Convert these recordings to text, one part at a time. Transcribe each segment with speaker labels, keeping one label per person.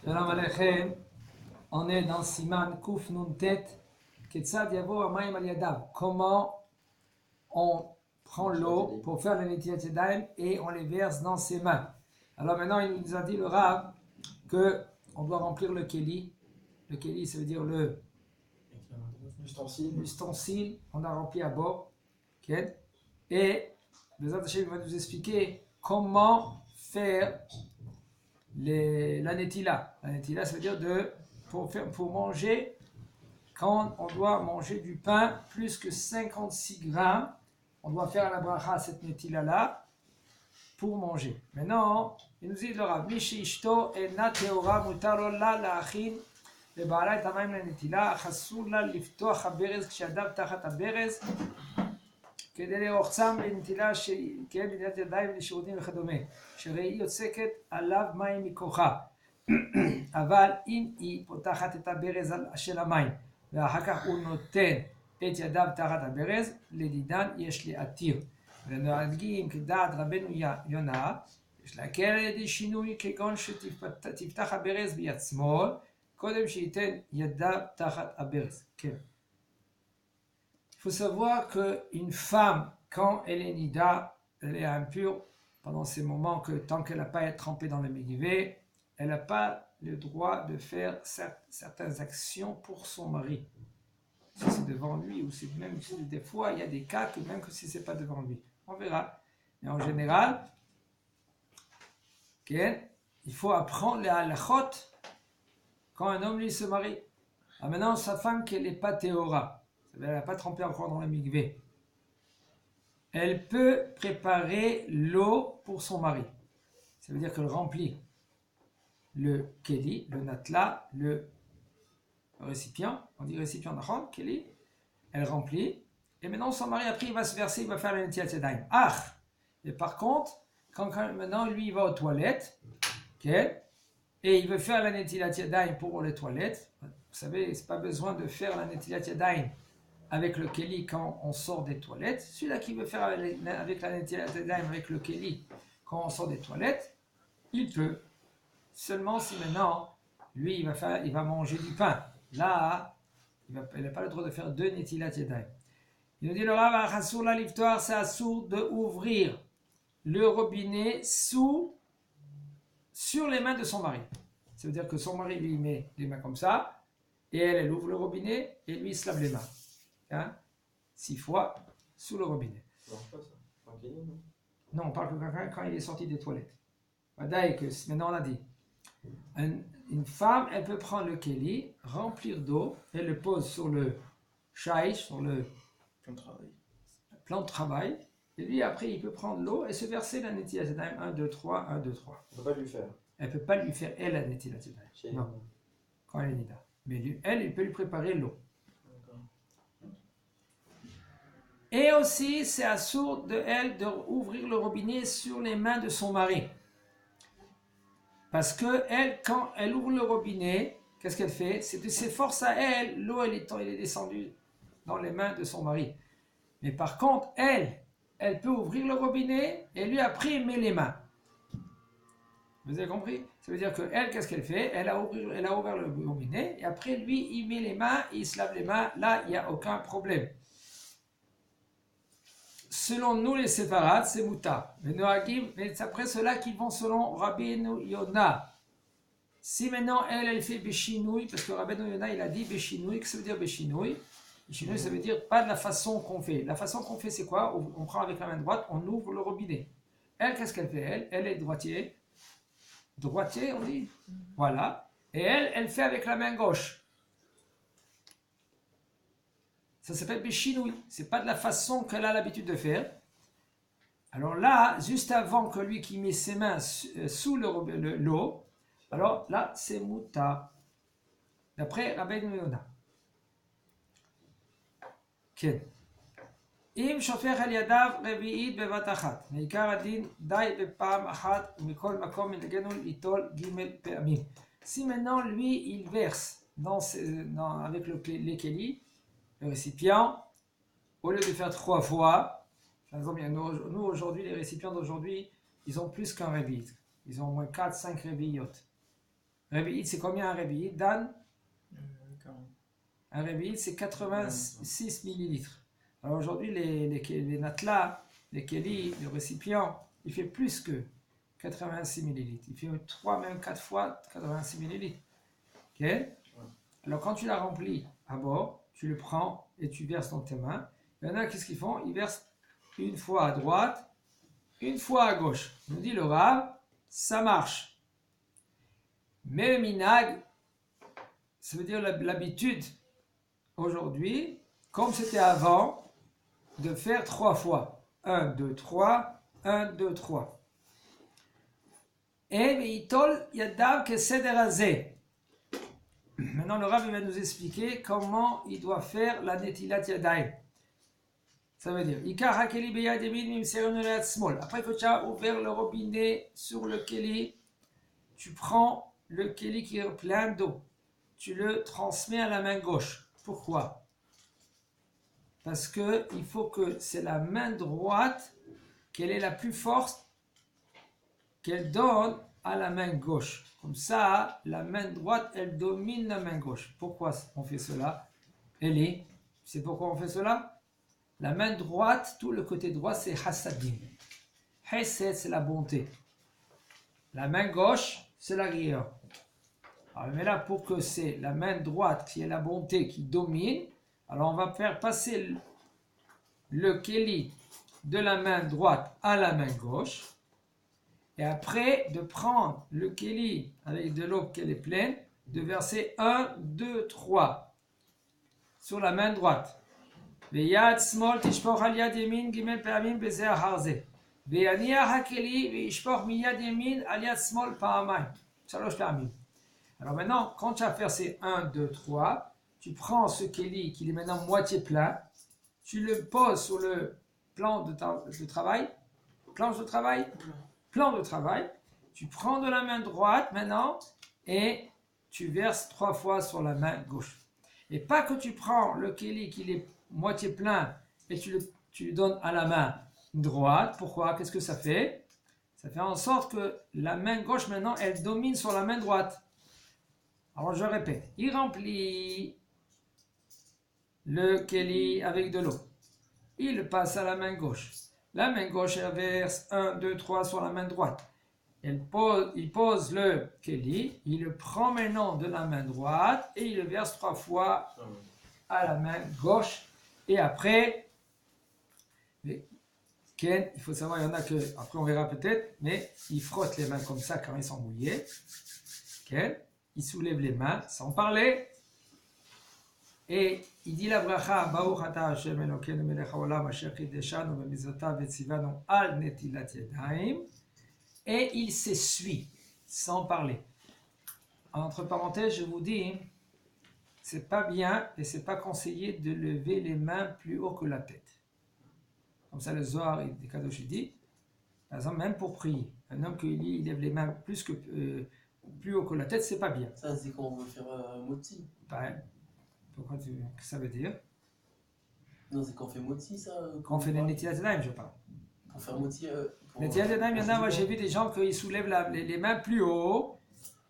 Speaker 1: Shalom Aleichem, on est dans Siman Kuf Nun Tet, Ketzad Yavo Amayim Al Yadav. Comment on prend l'eau pour faire le Netilat Yadayim et on les verse dans ses mains. Alors maintenant, il nous a dit le Rav que on doit remplir le Keli. Le Keli, ça veut dire l'ustensile. On a rempli à bord. Okay. Et Bezat Hashem va nous expliquer comment faire la netila. La netila, ça veut dire pour manger, quand on doit manger du pain plus que 56 grammes, on doit faire la bracha, cette netila-là, pour manger. Maintenant, il nous dit le Rav, Mishi Ishto Ena Teora Mutaro La Laachin Leba'ala et Amayim la netila, Chasur la Liftoach HaBerez Kshiadav Tachat HaBerez כדי לרוחצם בנטילה שכן בנטילת ידיים לשירותים וכדומה, שהרי היא יוצקת עליו מים מכוחה. אבל אם היא פותחת את הברז של המים, ואחר כך הוא נותן את ידיו תחת הברז, לדידן יש להתיר. ונוהגים כדעת רבנו יונה, יש להקל על ידי שינוי כגון שתפתח הברז ביד שמאל, קודם שייתן ידיו תחת הברז. כן. Il faut savoir qu'une femme, quand elle est nida, elle est impure pendant ces moments que tant qu'elle n'a pas été trempée dans le mikvé, elle n'a pas le droit de faire certaines actions pour son mari. Si c'est devant lui ou si même si des fois il y a des cas que même que si c'est pas devant lui, on verra. Mais en général, okay, il faut apprendre les halachot quand un homme lui se marie. Alors maintenant sa femme qu'elle n'est pas théora. Elle n'a pas trempé encore dans le mikvé. Elle peut préparer l'eau pour son mari. Ça veut dire qu'elle remplit le keli, le natla, le récipient. On dit récipient d'achon, keli. Elle remplit. Et maintenant son mari, après, il va se verser, il va faire le netilat yadayim. Ah! Et par contre, quand maintenant lui, il va aux toilettes, okay, et il veut faire la netilat yadayim pour les toilettes, vous savez, c'est pas besoin de faire la netilat yadayim avec le keli quand on sort des toilettes. Celui-là qui veut faire avec la netilat yadayim avec le keli quand on sort des toilettes, il peut. Seulement si maintenant, lui, il va manger du pain. Là, il n'a pas le droit de faire deux netilat yadayim. Il nous dit le Rav, Chasur la liftoar, c'est assour de ouvrir le robinet sur les mains de son mari. Ça veut dire que son mari lui met les mains comme ça, et elle ouvre le robinet, et lui il se lave les mains. Hein? 6 fois sous le robinet. Non, on parle que quand il est sorti des toilettes. Maintenant on a dit, une femme, elle peut prendre le keli, remplir d'eau, elle le pose sur le shaïch, sur le plan de travail, et lui après il peut prendre l'eau et se verser la netilat yadayim 1, 2, 3, 1, 2, 3.
Speaker 2: On ne peut pas lui faire.
Speaker 1: Elle ne peut pas lui faire elle la netilat yadayim. Non, quand elle est nida. Mais lui, il peut lui préparer l'eau. Et aussi, c'est assourd de elle d'ouvrir le robinet sur les mains de son mari. Parce que elle, quand elle ouvre le robinet, qu'est-ce qu'elle fait? C'est de ses forces à elle, l'eau elle est descendue dans les mains de son mari. Mais par contre, elle peut ouvrir le robinet et lui après il met les mains. Vous avez compris? Ça veut dire que elle, qu'est-ce qu'elle fait? Elle a ouvert le robinet et après lui il met les mains, il se lave les mains. Là, il n'y a aucun problème. Selon nous les séfarades, c'est mouta. Mais après ceux-là qui vont selon Rabbeinu Yona. Si maintenant elle fait béchinoui, parce que Rabbeinu Yona il a dit béchinoui, qu'est-ce que ça veut dire béchinoui? Béchinoui ça veut dire pas de la façon qu'on fait. La façon qu'on fait c'est quoi? On prend avec la main droite, on ouvre le robinet. Elle, qu'est-ce qu'elle fait? Elle est droitier. Droitier on dit? Voilà. Et elle fait avec la main gauche. Ça s'appelle béchinoui. C'est pas de la façon qu'elle a l'habitude de faire. Alors là, juste avant que lui qui met ses mains sous l'eau, alors là, c'est mouta. D'après Rabbeinu Yona. כן. אם שופך על ידיו רביעית בבת אחת, מעיקר הדין די בפעם אחת ומכל מקום מנהגנו ליטול ג' פעמים. Si maintenant lui, il verse avec les kélis, le récipient, au lieu de faire 3 fois, par exemple, nous aujourd'hui, les récipients d'aujourd'hui, ils ont plus qu'un rébiit. Ils ont au moins 4-5 rébillot. Rébi'it, c'est combien un rébi'it, Dan?
Speaker 2: 40.
Speaker 1: Un rébi'it, c'est 86 millilitres. Alors aujourd'hui, les natlas, les kélis, le récipient, il fait plus que 86 millilitres. Il fait 3, même 4 fois 86 millilitres. Ok? Alors quand tu l'as rempli à bord, tu le prends et tu verses dans tes mains. Il y en a, qu'est-ce qu'ils font? Ils versent une fois à droite, une fois à gauche. Nous dit le Rav, ça marche. Mais le minag, ça veut dire l'habitude aujourd'hui, comme c'était avant, de faire 3 fois. 1, 2, 3, 1, 2, 3. Et veitol yadav keseder hazeh. Maintenant, le Rav va nous expliquer comment il doit faire la netilat yadayim. Ça veut dire, après que tu as ouvert le robinet sur le keli, tu prends le keli qui est plein d'eau, tu le transmets à la main gauche. Pourquoi? Parce que il faut que c'est la main droite qu'elle est la plus forte, qu'elle donne à la main gauche. Comme ça, la main droite, elle domine la main gauche. Pourquoi on fait cela? Eli, c'est pourquoi on fait cela? La main droite, tout le côté droit, c'est Hassadim. Hesed, c'est la bonté. La main gauche, c'est la rigueur. Alors, mais là, pour que c'est la main droite qui est la bonté qui domine, alors on va faire passer le keli de la main droite à la main gauche. Et après, de prendre le keli avec de l'eau qui est pleine, de verser 1, 2, 3 sur la main droite. ויד שמאל תשפוך על יד ימין ג' פעמים בזה אחר זה. ויניח הכלי וישפוך מיד ימין על יד שמאל פעמיים. 3 פעמים. Alors maintenant, quand tu as fait ces 1, 2, 3, tu prends ce keli qui est maintenant moitié plein, tu le poses sur le plan de travail. Planche de travail? Plan de travail. Tu prends de la main droite maintenant et tu verses 3 fois sur la main gauche. Et pas que tu prends le keli qui est moitié plein et tu le donnes à la main droite. Pourquoi? Qu'est-ce que ça fait? Ça fait en sorte que la main gauche maintenant elle domine sur la main droite. Alors je répète, il remplit le keli avec de l'eau, il le passe à la main gauche. La main gauche elle verse 1, 2, 3 sur la main droite. Il pose le keli, il le prend maintenant de la main droite et il le verse 3 fois à la main gauche. Et après, Ken, il faut savoir, il y en a que, après on verra peut-être, mais ils frottent les mains comme ça quand ils sont mouillés. Ken, il soulève les mains sans parler. Et il dit la bracha, Baruch ata Hashem Elokeinu melech haolam asher kideshanu b'mitzvotav v'tzivanu al netilat yadayim. Et il s'essuie sans parler. Entre parenthèses, je vous dis, c'est pas bien et c'est pas conseillé de lever les mains plus haut que la tête. Comme ça, le Zohar et des Kadosh dit, par exemple, même pour prier, un homme qui il lève les mains plus haut que la tête, c'est pas bien.
Speaker 2: Ça, c'est quand on veut faire moti.
Speaker 1: Ben, pourquoi qu'est-ce que ça veut dire?
Speaker 2: Non, c'est quand on fait moti, ça.
Speaker 1: Quand on fait les Netilat Yadayim, je parle.
Speaker 2: Pour faire moti.
Speaker 1: Netilat Yadayim, il y en a, moi j'ai vu des gens qui soulèvent les mains plus haut.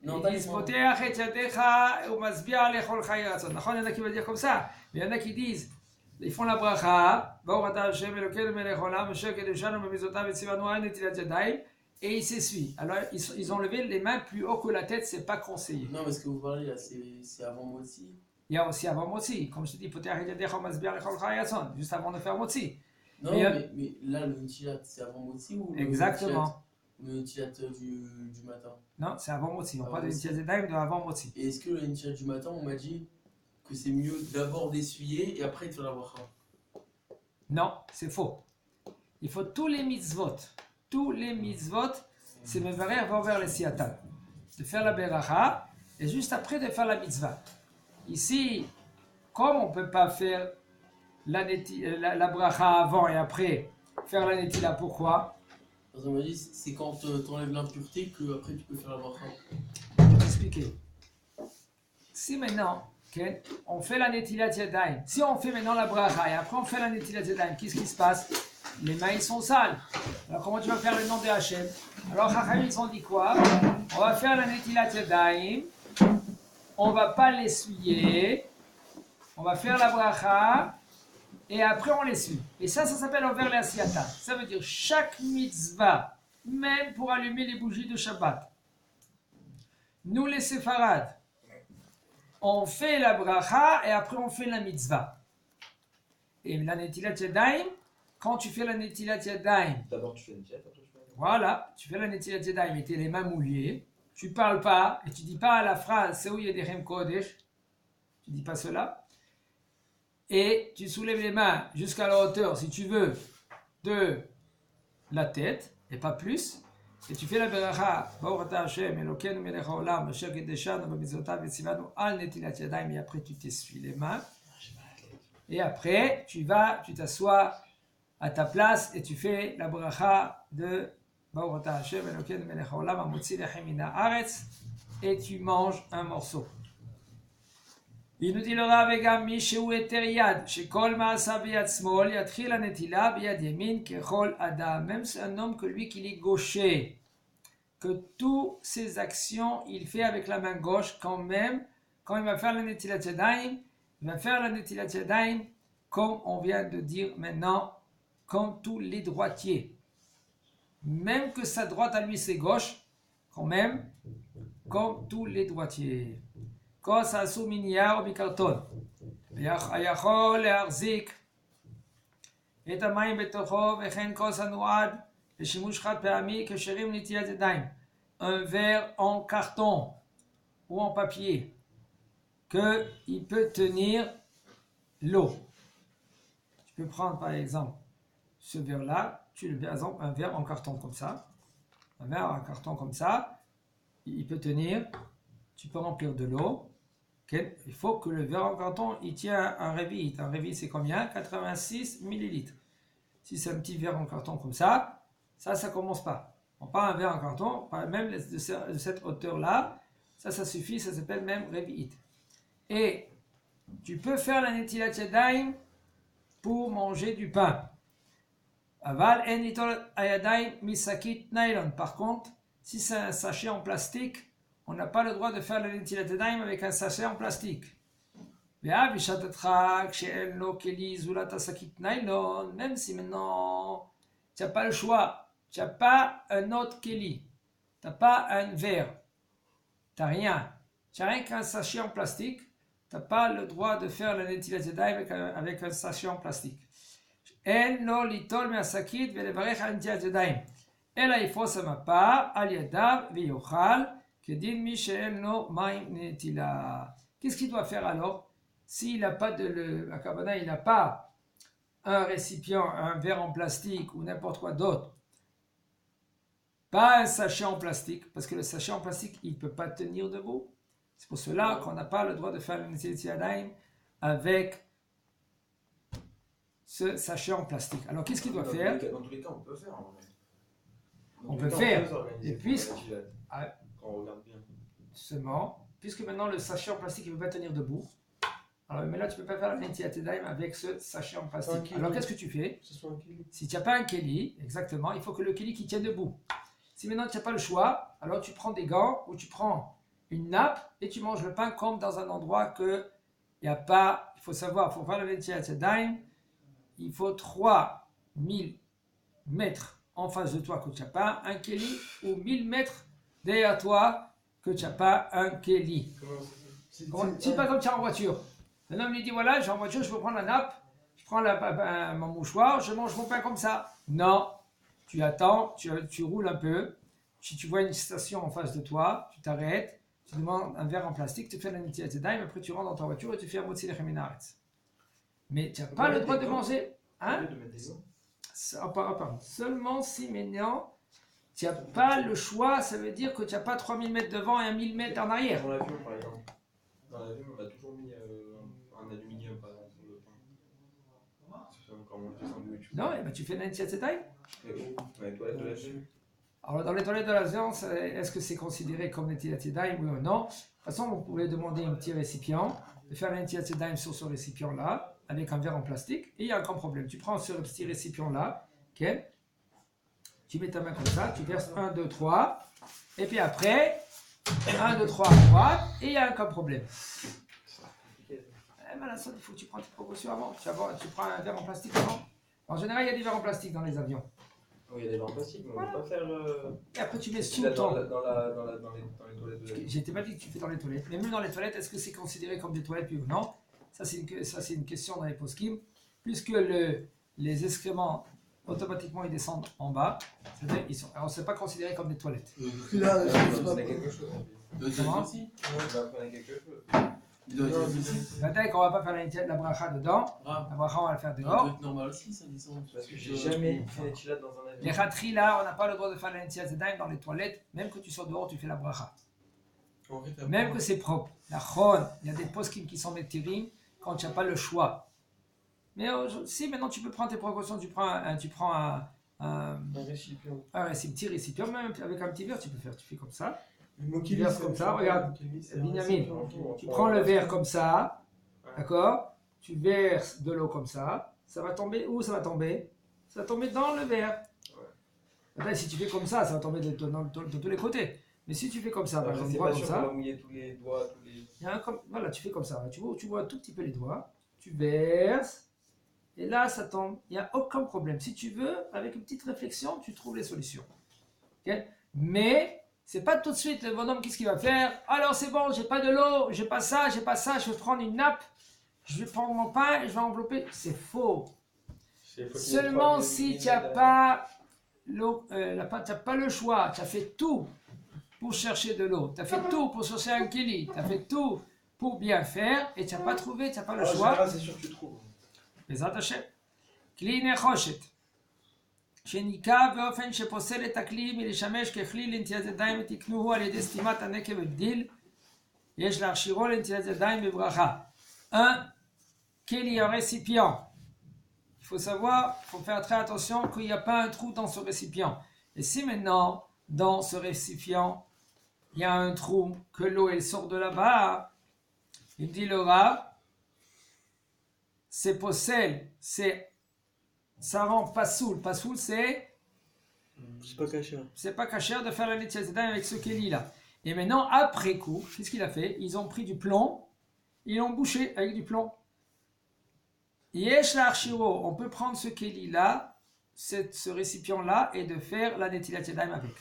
Speaker 2: Non,
Speaker 1: ils disent Poteach et yadecha ou masbia lechol chai ratzon. Il y en a qui veulent dire comme ça, mais il y en a qui disent, ils font la bracha, Baruch ata Hashem Elokeinu melech haolam asher kideshanu b'mitzvotav v'tzivanu al netilat yadayim, et ils s'essuient. Alors ils ont levé les mains plus haut que la tête, c'est pas conseillé.
Speaker 2: Non, mais ce que vous parlez là, c'est avant moti.
Speaker 1: Il y a aussi avant motzi, comme je te dis, Poteach et yadecha ou masbia lechol chai ratzon, juste avant de faire motzi.
Speaker 2: Non, mais là, le netilat, c'est avant moti ou
Speaker 1: exactement.
Speaker 2: Le netilat du matin?
Speaker 1: Non, c'est avant motzi. On parle de netilat yadayim de avant motzi.
Speaker 2: Et est-ce que le netilat du matin, on m'a dit que c'est mieux d'abord d'essuyer et après de faire la bracha?
Speaker 1: Non, c'est faux. Il faut tous les mitzvot, c'est mevarer va vers les siatal, de faire la beracha et juste après de faire la mitzvah. Ici, comme on ne peut pas faire la bracha avant et après faire la netila, pourquoi?
Speaker 2: Parce qu'on m'a dit c'est quand tu enlèves l'impureté que après tu peux faire la bracha.
Speaker 1: Je vais t'expliquer. Si maintenant, okay, on fait la netilat yadayim, si on fait maintenant la bracha et après on fait la netilat yadayim, qu'est-ce qui se passe? Les mains ils sont sales. Alors comment tu vas faire le nom de Hachem? Alors, Chachamim, ils ont dit quoi? On va faire la Netilat Yadayim, on va pas l'essuyer, on va faire la bracha, et après on l'essuie. Et ça s'appelle envers la Asiyata. Ça veut dire chaque mitzvah, même pour allumer les bougies de Shabbat. Nous, les séfarades, on fait la bracha et après on fait la mitzvah. Et la Netilat Yadayim, quand tu fais la Netilat Yadayim,
Speaker 2: D'abord tu fais une diète, après tu fais
Speaker 1: voilà, tu fais la Netilat Yadayim et tu as les mains mouillées, tu parles pas et tu dis pas la phrase C'est où il y a des Rem Kodesh, tu dis pas cela, et tu soulèves les mains jusqu'à la hauteur, si tu veux, de la tête, et pas plus, et tu fais la beracha, Baruch atah Hashem, Elokeinu melech haolam, asher kideshanu b'mitzvotav v'tzivanu al netilat yadayim, et après tu t'essuies les mains, et après tu t'assois à ta place et tu fais la bracha de Baruch atah Hashem, Elokeinu melech haolam, hamotzi lechem min haaretz, et tu manges un morceau. Il nous dit le Rav Egam Mishéou Eteriad, Shekol Maasa Biyad Smol, Yatchil Anetila Biyad Yemin, Kechol Adam. Même c'est un homme que lui qu'il est gaucher, que toutes ses actions il fait avec la main gauche, quand même, quand il va faire la Netilat Yadayim, il va faire la Netilat Yadayim, comme on vient de dire maintenant, comme tous les droitiers. Même que sa droite à lui c'est gauche, quand même, comme tous les droitiers. כוס עשו מנייר או מקרטון, היכול להחזיק את המים בתוכו, וכן כוס הנועד לשימוש חד פעמי כשרים נטילת ידיים. Un verre en carton ou en papier qu'il peut tenir l'eau. Tu peux prendre par exemple ce verre-là, tu le mets par exemple un verre en carton comme ça, un verre en carton comme ça, il peut tenir, tu peux remplir de l'eau. Il faut que le verre en carton il tient un révit. Un révit c'est combien? 86 millilitres. Si c'est un petit verre en carton comme ça commence pas. Pas un verre en carton, même de cette hauteur-là, ça suffit, ça s'appelle même révit. Et tu peux faire la netilat yadayim pour manger du pain. Aval en nitol ayadayim misakit nylon. Par contre, si c'est un sachet en plastique, on n'a pas le droit de faire la netilat yadayim avec un sachet en plastique. Même si maintenant tu n'as pas le choix, tu n'as pas un autre keli, tu n'as pas un verre, tu n'as rien, tu n'as rien qu'un sachet en plastique, tu n'as pas le droit de faire la netilat yadayim avec un sachet en plastique. En lo litol me'asakit ve'levarech al netilat yadayim. אלא יפרוס המפה על ידיו ויאכל כדין מי שאין לו מים נטילה. Qu'est-ce qu'il doit faire alors? S'il n'a pas il n'a pas un récipient, un verre en plastique ou n'importe quoi d'autre, pas un sachet en plastique, parce que le sachet en plastique, il ne peut pas tenir debout. C'est pour cela qu'on n'a pas le droit de faire le netilat yadayim avec ce sachet en plastique. Alors qu'est-ce qu'il doit faire?
Speaker 2: Dans tous les cas, on peut faire.
Speaker 1: On peut faire. Et puisque,
Speaker 2: quand on regarde bien.
Speaker 1: seulement, puisque maintenant le sachet en plastique il ne peut pas tenir debout, alors mais là tu ne peux pas faire la netilat yadayim avec ce sachet en plastique. Alors qu'est-ce que tu fais? Si tu n'as pas un keli, exactement, il faut que le keli qui tienne debout. Si maintenant tu n'as pas le choix, alors tu prends des gants ou tu prends une nappe et tu manges le pain comme dans un endroit que il n'y a pas. Il faut savoir, il faut faire la netilat yadayim, il faut 3000 mètres en face de toi que tu n'as pas un keli, ou 1000 mètres derrière toi que tu n'as pas un keli. C'est pas comme tu es en voiture. Un homme lui dit voilà, je suis en voiture, je peux prendre la nappe, je prends mon mouchoir, je mange mon pain comme ça. Non, tu attends, tu roules un peu. Si tu vois une station en face de toi, tu t'arrêtes, tu demandes un verre en plastique, tu fais la netilat yadayim, après tu rentres dans ta voiture et tu fais un motzi lechem min haaretz. Mais tu n'as pas le droit de manger. Hein? Seulement si maintenant tu n'as pas le choix, ça veut dire que tu n'as pas 3000 mètres devant et 1000 mètres en arrière.
Speaker 2: Dans l'avion, par exemple. Dans l'avion, on a toujours mis un aluminium, par exemple, sur le pain. C'est encore moins de sandwich.
Speaker 1: Non, et ben tu fais la netilat yadayim.
Speaker 2: Et où? Dans les toilettes de l'avion.
Speaker 1: Alors dans les toilettes de l'avion, est-ce que c'est considéré comme netilat yadayim, oui ou non? De toute façon, vous pouvez demander un petit récipient, de faire la netilat yadayim sur ce récipient-là, avec un verre en plastique, et il n'y a aucun problème. Tu prends ce petit récipient-là, okay, tu mets ta main comme ça, tu verses 1, 2, 3, et puis après, 1, 2, 3 à droite, et il y a aucun problème. Malin, il faut que tu prends tes précautions avant. Tu prends un verre en plastique avant. En général, il y a des verres en plastique dans les avions.
Speaker 2: Oui, il y a des verres en plastique, mais on ne peut pas faire.
Speaker 1: Et après, tu mets
Speaker 2: C'est
Speaker 1: sous
Speaker 2: là
Speaker 1: le
Speaker 2: dans,
Speaker 1: temps.
Speaker 2: dans les toilettes de la
Speaker 1: Je t'ai pas dit que tu fais dans les toilettes. Mais même dans les toilettes, est-ce que c'est considéré comme des toilettes oui ou non? Ça, c'est une question dans les poskim. Puisque les excréments, automatiquement, ils descendent en bas. C'est-à-dire, alors, c'est pas considéré comme des toilettes.
Speaker 3: Là,
Speaker 2: Vous apprenez quelque chose.
Speaker 1: Comment?
Speaker 2: Vous apprenez quelque chose.
Speaker 1: Peut-être qu'on va pas faire la bracha dedans. La bracha, on va la faire dehors.
Speaker 3: Normal aussi, ça descend.
Speaker 2: Parce que j'ai jamais fait Netilat dans un avion.
Speaker 1: Les ratris, là, on n'a pas le droit de faire la Netilat Zedayim dans les toilettes. Même que tu sors dehors, tu fais la bracha. Même que c'est propre. La chon, il y a des poskim qui sont métirim quand tu n'as pas le choix. Mais si maintenant tu peux prendre tes précautions, tu prends un
Speaker 2: récipient.
Speaker 1: petit récipient, même avec un petit verre, tu peux faire. Tu fais comme ça.
Speaker 3: Tu
Speaker 1: verses comme ça, regarde, Binyamin. Tu prends le verre comme ça, d'accord? Tu verses de l'eau comme ça. Ça va tomber où? Ça va tomber dans le verre. Maintenant, si tu fais comme ça va tomber de tous les côtés. Mais si tu fais comme ça, par exemple,
Speaker 2: C'est
Speaker 1: droit
Speaker 2: pas
Speaker 1: comme
Speaker 2: sûr qu'on
Speaker 1: ça,
Speaker 2: va mouiller tous les doigts,
Speaker 1: voilà, tu fais comme ça. Tu vois un tout petit peu les doigts, tu verses, et là, ça tombe. Il n'y a aucun problème. Si tu veux, avec une petite réflexion, tu trouves les solutions. Okay? Mais, c'est pas tout de suite le bonhomme, qu'est-ce qu'il va faire? Alors, c'est bon, j'ai pas de l'eau, j'ai pas ça, je vais prendre une nappe, je vais prendre mon pain et je vais envelopper. C'est faux. Seulement si tu n'as pas l'eau, tu n'as pas le choix, tu as fait tout pour chercher de l'eau, tu as fait tout pour chercher un keli, tu as fait tout pour bien faire et tu n'as pas trouvé, tu n'as pas le choix.
Speaker 2: C'est sûr que tu trouves.
Speaker 1: בעזרת השם. כלי נחושת, שניקה באופן שפוסל את הכלי מלשמש ככלי לנטילת ידיים ותקנוהו על ידי סתימת הנקב בבדיל, יש להכשירו לנטילת ידיים בברכה. Un keli, un récipient. Il faut savoir, il faut faire très attention qu'il n'y a pas un trou dans ce récipient. Et si maintenant, dans ce récipient, il y a un trou, que l'eau elle sort de là-bas, il dit le Rav, c'est possel, ça rend pasoul. Pasoul, c'est
Speaker 3: pas caché.
Speaker 1: C'est pas cachère de faire la Netilat Yadayim avec ce keli là. Et maintenant, après coup, qu'est-ce qu'il a fait? Ils ont pris du plomb, ils l'ont bouché avec du plomb. Yesh la archiro, on peut prendre ce keli là, ce récipient là, et de faire la Netilat Yadayim avec.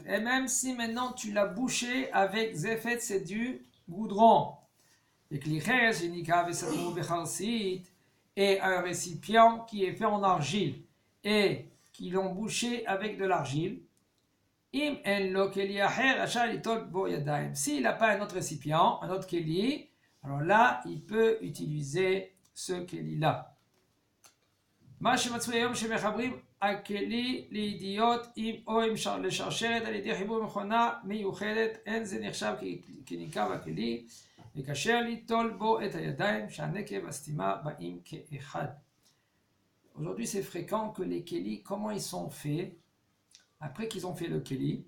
Speaker 1: Et même si maintenant tu l'as bouché avec zefet, c'est du goudron. Et un récipient qui est fait en argile et qui l'ont bouché avec de l'argile. S'il n'a pas un autre récipient, un autre keli, alors là, il peut utiliser ce keli-là. הכלי לידיעות או לשרשרת על ידי חיבור מכונה מיוחדת, אין זה נחשב כניקב הכלי, וכשר ליטול בו את הידיים שהנקב והסתימה באים כאחד. Aujourd'hui, c'est fréquent que les kelis, comment ils sont faits? Après qu'ils ont fait le keli,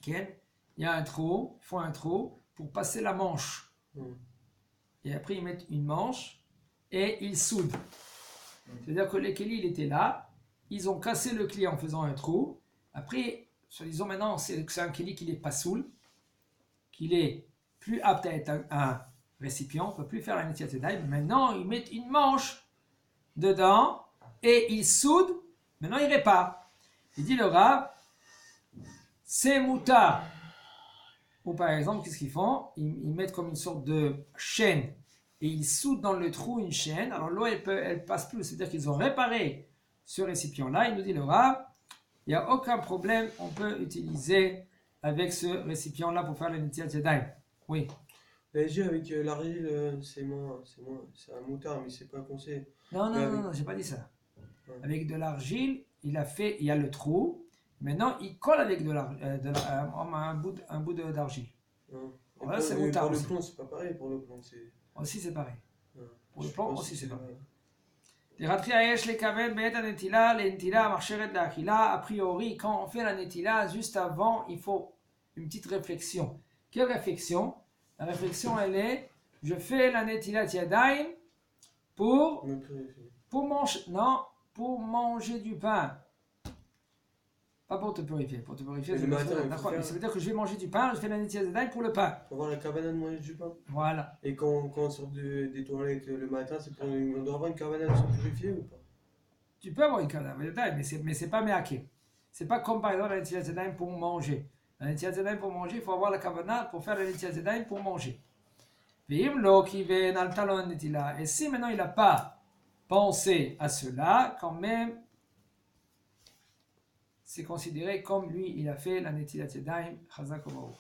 Speaker 1: il y a un trou, ils font un trou pour passer la manche. Et après, ils mettent une manche et ils soudent. C'est-à-dire que les kelis, il était là, ils ont cassé le keli en faisant un trou. Après, disons maintenant, c'est un keli qui n'est pas soul, qu'il est plus apte à être un récipient, on ne peut plus faire la Netilat Yadayim. Maintenant, ils mettent une manche dedans et ils soudent. Maintenant, ils réparent. Il dit le Rav, c'est moutar. Ou par exemple, qu'est-ce qu'ils font? Ils mettent comme une sorte de chaîne et ils soudent dans le trou une chaîne. Alors l'eau, elle passe plus. C'est-à-dire qu'ils ont réparé ce récipient-là. Il nous dit le Rav, il n'y a aucun problème, on peut utiliser avec ce récipient-là pour faire la Netilat Yadayim. Oui.
Speaker 3: L'ASG avec l'argile, c'est un moutard, mais c'est pas conseillé.
Speaker 1: Non, j'ai pas dit ça. Ouais. Avec de l'argile, il y a le trou. Maintenant, il colle avec un bout d'argile.
Speaker 3: Voilà, c'est moutard. Pour le plomb, c'est pas pareil. Pour le plomb,
Speaker 1: aussi, c'est pareil. Pour le plomb, aussi, c'est pareil. A priori, quand on fait la netila, juste avant, il faut une petite réflexion. Quelle réflexion? La réflexion, elle est, je fais la Netilat Yadayim pour manger. Non, pour manger du pain. Pas pour te purifier. Pour te purifier,
Speaker 3: Et
Speaker 1: c'est
Speaker 3: le matin, il faut
Speaker 1: d'accord.
Speaker 3: faire-
Speaker 1: Mais ça veut dire que je vais manger du pain, je fais la Netilat Yadayim pour le pain.
Speaker 3: Pour avoir la cabane de manger du pain.
Speaker 1: Voilà.
Speaker 3: Et quand on sort des toilettes le matin, on doit avoir une cabane à se purifier ou pas?
Speaker 1: Tu peux avoir une Netilat Yadayim, mais c'est pas meaké. C'est pas comme par exemple la Netilat Yadayim pour manger. La Netilat Yadayim pour manger, il faut avoir la kavana pour faire la Netilat Yadayim pour manger. Et si maintenant il n'a pas pensé à cela, quand même, c'est considéré comme lui, il a fait la Netilat Yadayim, Chazak Obaruch.